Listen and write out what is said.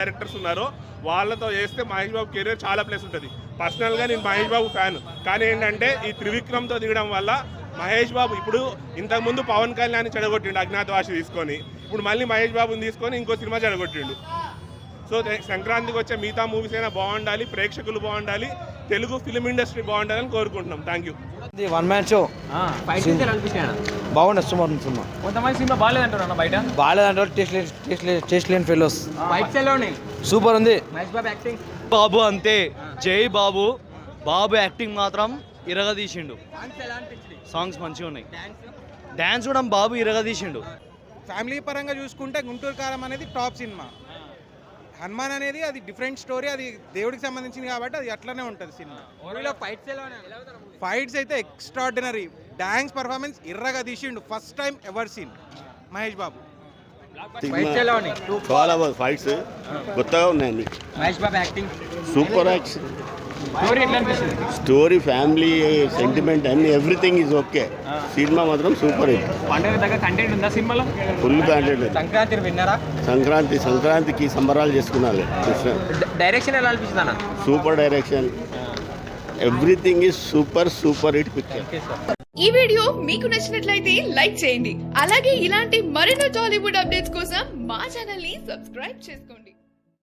Directors ఉన్నారో వాళ్ళతో చేస్తే మహేష్ బాబు కెరీర్ చాలా ప్లేస్ ఉంటుంది. పర్సనల్గా నేను మహేష్ బాబు ఫ్యాన్, కానీ ఏంటంటే ఈ త్రివిక్రమ్తో దిగడం వల్ల మహేష్ బాబు ఇప్పుడు ఇంతకుముందు పవన్ కళ్యాణ్ చెడగొట్టిండు అజ్ఞాతవాసి తీసుకొని, ఇప్పుడు మళ్ళీ మహేష్ బాబుని తీసుకొని ఇంకో సినిమా చెడగొట్టిండు. సో సంక్రాంతికి వచ్చే మిగతా మూవీస్ అయినా బాగుండాలి, ప్రేక్షకులు బాగుండాలి, తెలుగు ఫిలిం ఇండస్ట్రీ బాగుండాలని కోరుకుంటున్నాం. Thank you. One man show బాగుండే సుమారు సినిమా. కొంతమంది సినిమా బాగాలేదంటారు బయట, బాగాలేదంటారు, టేస్ట్ లేని ఫెలోస్. సూపర్ ఉంది. బాబు అంతే, జై బాబు. బాబు యాక్టింగ్ మాత్రం ఇరగదీసిండు. సాంగ్స్ మంచిగా ఉన్నాయి, డ్యాన్స్ కూడా బాబు ఇరగదీసిండు. ఫ్యామిలీ పరంగా చూసుకుంటే గుంటూరు కారం అనేది టాప్ సినిమా. హనుమాన్ అనేది అది డిఫరెంట్ స్టోరీ, అది దేవుడికి సంబంధించింది కాబట్టి అది అట్లనే ఉంటుంది సినిమా. ఫైట్స్ అయితే ఎక్స్ట్రాడినరీ, డాన్స్ పర్ఫార్మెన్స్ ఇర్రగా తీసిండు, first time ever seen Mahesh Babu. చాలా బాగా ఫైట్స్ కొత్తగా ఉన్నాయండి. Mahesh Babu acting super action, story, family sentiment అన్ని ఎవ్రీథింగ్ ఈజ్ ఓకే. సినిమా మాత్రం సూపర్ హిట్. పండుగ దగ్గర కంటెంట్ ఉందా సినిమాలో? Full content. సంక్రాంతి విన్నారా? సంక్రాంతికి సంబరాలు చేసుకున్నాలి. డైరెక్షన్ ఎలా అనిపిస్తుంది అన్న? Super direction, everything is super hit picture. ఈ వీడియో మీకు నచ్చినట్లయితే లైక్ చేయండి. అలాగే ఇలాంటి మరిన్ని టాలీవుడ్ అప్డేట్స్ కోసం మా ఛానల్ ని సబ్స్క్రైబ్ చేసుకోండి.